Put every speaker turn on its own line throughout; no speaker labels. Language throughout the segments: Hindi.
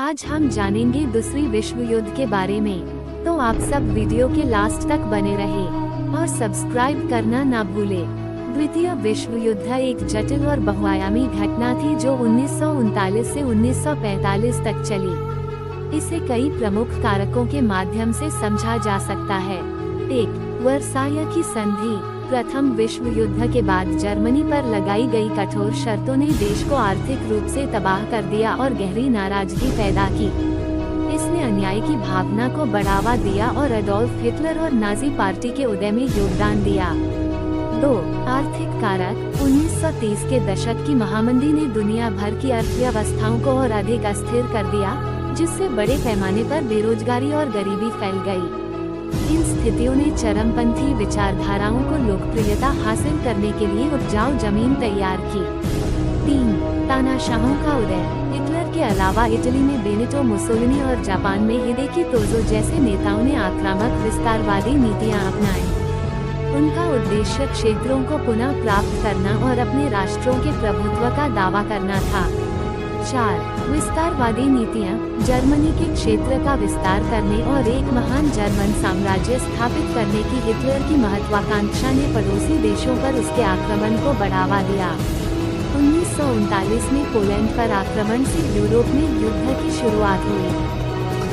आज हम जानेंगे दूसरी विश्व युद्ध के बारे में, तो आप सब वीडियो के लास्ट तक बने रहे और सब्सक्राइब करना ना भूले। द्वितीय विश्व युद्ध एक जटिल और बहुआयामी घटना थी जो 1939 से 1945 तक चली। इसे कई प्रमुख कारकों के माध्यम से समझा जा सकता है। 1. वर्साय की संधि। प्रथम विश्व युद्ध के बाद जर्मनी पर लगाई गई कठोर शर्तों ने देश को आर्थिक रूप से तबाह कर दिया और गहरी नाराजगी पैदा की। इसने अन्याय की भावना को बढ़ावा दिया और एडोल्फ हिटलर और नाजी पार्टी के उदय में योगदान दिया। 2. आर्थिक कारक। 1930 के दशक की महामंदी ने दुनिया भर की अर्थव्यवस्थाओं को और अधिक अस्थिर कर दिया, जिससे बड़े पैमाने पर बेरोजगारी और गरीबी फैल गई। इन स्थितियों ने चरमपंथी विचारधाराओं को लोकप्रियता हासिल करने के लिए उपजाऊ जमीन तैयार की। 3. तानाशाहों का उदय। हिटलर के अलावा इटली में बेनिटो मुसोलिनी और जापान में हिदेकी तोजो जैसे नेताओं ने आक्रामक विस्तारवादी नीतियां अपनाई। उनका उद्देश्य क्षेत्रों को पुनः प्राप्त करना और अपने राष्ट्रों के प्रभुत्व का दावा करना था। 4. विस्तारवादी नीतियां। जर्मनी के क्षेत्र का विस्तार करने और एक महान जर्मन साम्राज्य स्थापित करने की हिटलर की महत्वाकांक्षा ने पड़ोसी देशों पर उसके आक्रमण को बढ़ावा दिया। 1939 में पोलैंड पर आक्रमण से यूरोप में युद्ध की शुरुआत हुई।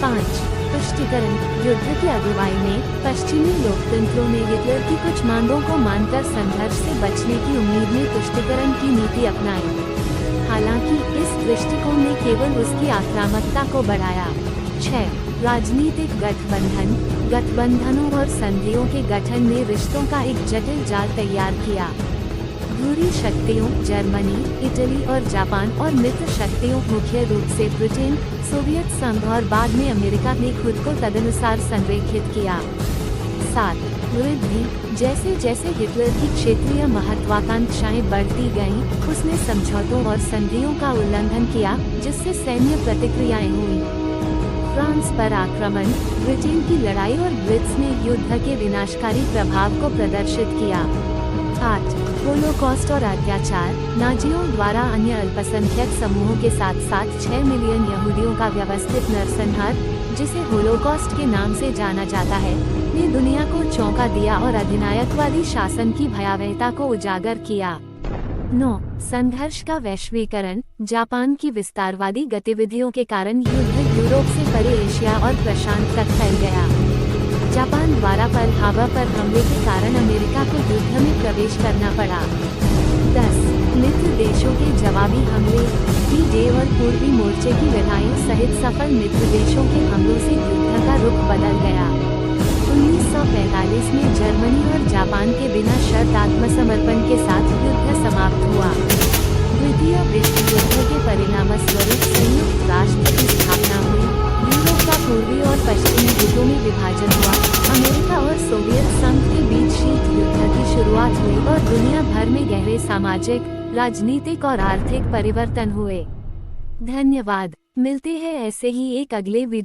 5. तुष्टीकरण। युद्ध की अगुवाई में पश्चिमी लोकतंत्रों ने हिटलर की कुछ मांगों को मानकर संघर्ष से बचने की उम्मीद में तुष्टीकरण की नीति अपनाई। हालांकि इस दृष्टिकोण ने केवल उसकी आक्रामकता को बढ़ाया। 6. राजनीतिक गठबंधन। गठबंधनों और संधियों के गठन ने रिश्तों का एक जटिल जाल तैयार किया। ध्रुवीय शक्तियों जर्मनी, इटली और जापान और मित्र शक्तियों मुख्य रूप से ब्रिटेन, सोवियत संघ और बाद में अमेरिका ने खुद को तदनुसार संरेखित किया। 7. वृद्धि। जैसे जैसे हिटलर की क्षेत्रीय महत्वाकांक्षाएं बढ़ती गईं, उसने समझौतों और संधियों का उल्लंघन किया, जिससे सैन्य प्रतिक्रियाएं हुई। फ्रांस पर आक्रमण। ब्रिटेन की लड़ाई और ब्लिट्ज ने युद्ध के विनाशकारी प्रभाव को प्रदर्शित किया। 8. होलोकॉस्ट और अत्याचार। नाजियों द्वारा अन्य अल्पसंख्यक समूहों के साथ साथ 6 मिलियन यहूदियों का व्यवस्थित नरसंहार, जिसे होलोकॉस्ट के नाम से जाना जाता है, ने दुनिया को चौंका दिया और अधिनायकवादी शासन की भयावहता को उजागर किया। 9. संघर्ष का वैश्वीकरण। जापान की विस्तारवादी गतिविधियों के कारण युद्ध यूरोप से परे एशिया और प्रशांत तक फैल गया। जापान द्वारा पर्ल हार्बर पर हमले के कारण अमेरिका को युद्ध में प्रवेश करना पड़ा। 10. मित्र देशों के जवाबी हमले। डी-डे और पूर्वी मोर्चे की लड़ाइयों सहित सफल मित्र देशों के हमलों से युद्ध का रुख बदल गया। 1945 में जर्मनी और जापान के बिना शर्त आत्मसमर्पण के साथ युद्ध समाप्त हुआ। द्वितीय विश्व युद्ध के परिणामस्वरूप संयुक्त राष्ट्र की स्थापना हुई। यूरोप का पूर्वी और पश्चिमी गुटों में विभाजन हुआ। अमेरिका और सोवियत संघ के बीच शीत युद्ध की शुरुआत हुई और दुनिया भर में गहरे सामाजिक, राजनीतिक और आर्थिक परिवर्तन हुए। धन्यवाद। मिलते हैं ऐसे ही एक अगले वीडियो